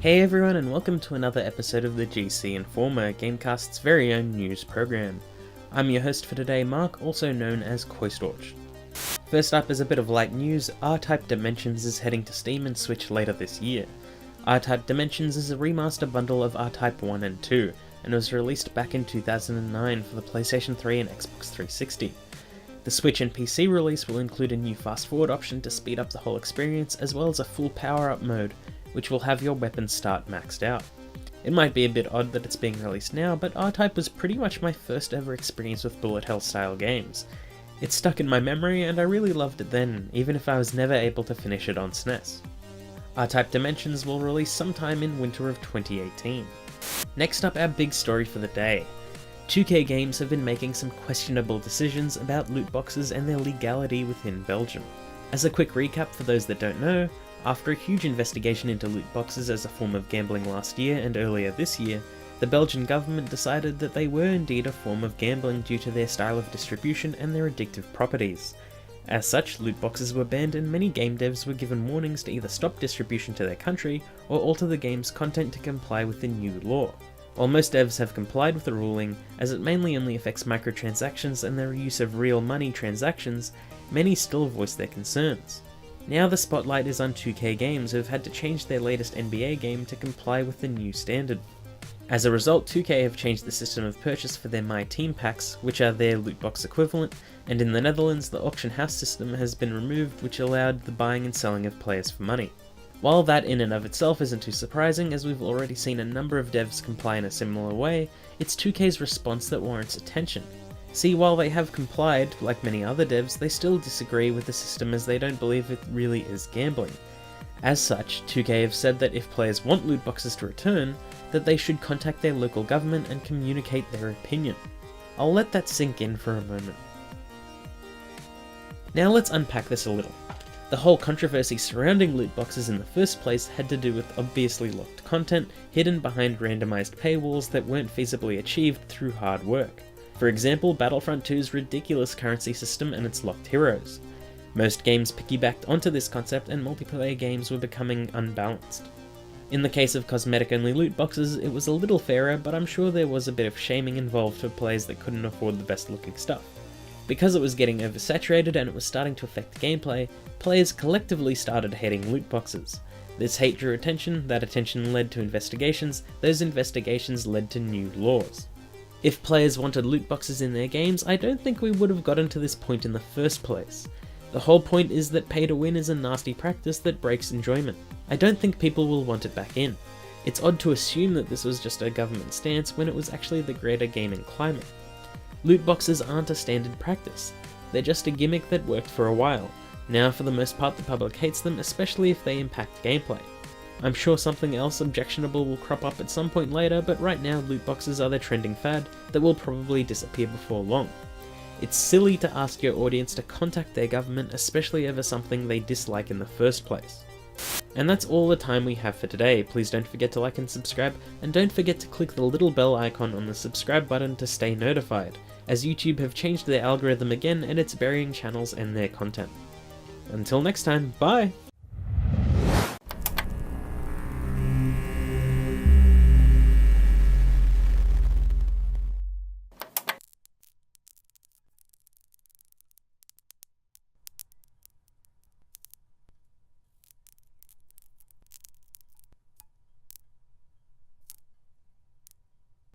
Hey everyone, and welcome to another episode of the GC Informer, Gamecast's very own news program. I'm your host for today, Mark, also known as Koistorch. First up is a bit of light news. R-Type Dimensions is heading to Steam and Switch later this year. R-Type Dimensions is a remaster bundle of R-Type 1 and 2, and was released back in 2009 for the PlayStation 3 and Xbox 360. The Switch and PC release will include a new fast forward option to speed up the whole experience, as well as a full power-up mode, which will have your weapons start maxed out. It might be a bit odd that it's being released now, but R-Type was pretty much my first ever experience with bullet hell style games. It stuck in my memory and I really loved it then, even if I was never able to finish it on SNES. R-Type Dimensions will release sometime in winter of 2018. Next up, our big story for the day. 2K Games have been making some questionable decisions about loot boxes and their legality within Belgium. As a quick recap for those that don't know, after a huge investigation into loot boxes as a form of gambling last year and earlier this year, the Belgian government decided that they were indeed a form of gambling due to their style of distribution and their addictive properties. As such, loot boxes were banned and many game devs were given warnings to either stop distribution to their country or alter the game's content to comply with the new law. While most devs have complied with the ruling, as it mainly only affects microtransactions and their use of real money transactions, many still voice their concerns. Now the spotlight is on 2K Games, who have had to change their latest NBA game to comply with the new standard. As a result, 2K have changed the system of purchase for their My Team packs, which are their loot box equivalent, and in the Netherlands the auction house system has been removed, which allowed the buying and selling of players for money. While that in and of itself isn't too surprising, as we've already seen a number of devs comply in a similar way, it's 2K's response that warrants attention. See, while they have complied, like many other devs, they still disagree with the system as they don't believe it really is gambling. As such, 2K have said that if players want loot boxes to return, that they should contact their local government and communicate their opinion. I'll let that sink in for a moment. Now let's unpack this a little. The whole controversy surrounding loot boxes in the first place had to do with obviously locked content hidden behind randomized paywalls that weren't feasibly achieved through hard work. For example, Battlefront 2's ridiculous currency system and its locked heroes. Most games piggybacked onto this concept and multiplayer games were becoming unbalanced. In the case of cosmetic-only loot boxes, it was a little fairer, but I'm sure there was a bit of shaming involved for players that couldn't afford the best looking stuff. Because it was getting oversaturated and it was starting to affect gameplay, players collectively started hating loot boxes. This hate drew attention, that attention led to investigations, those investigations led to new laws. If players wanted loot boxes in their games, I don't think we would have gotten to this point in the first place. The whole point is that pay to win is a nasty practice that breaks enjoyment. I don't think people will want it back in. It's odd to assume that this was just a government stance when it was actually the greater gaming climate. Loot boxes aren't a standard practice. They're just a gimmick that worked for a while. Now for the most part the public hates them, especially if they impact gameplay. I'm sure something else objectionable will crop up at some point later, but right now loot boxes are the trending fad that will probably disappear before long. It's silly to ask your audience to contact their government, especially over something they dislike in the first place. And that's all the time we have for today. Please don't forget to like and subscribe, and don't forget to click the little bell icon on the subscribe button to stay notified, as YouTube have changed their algorithm again and it's burying channels and their content. Until next time, bye!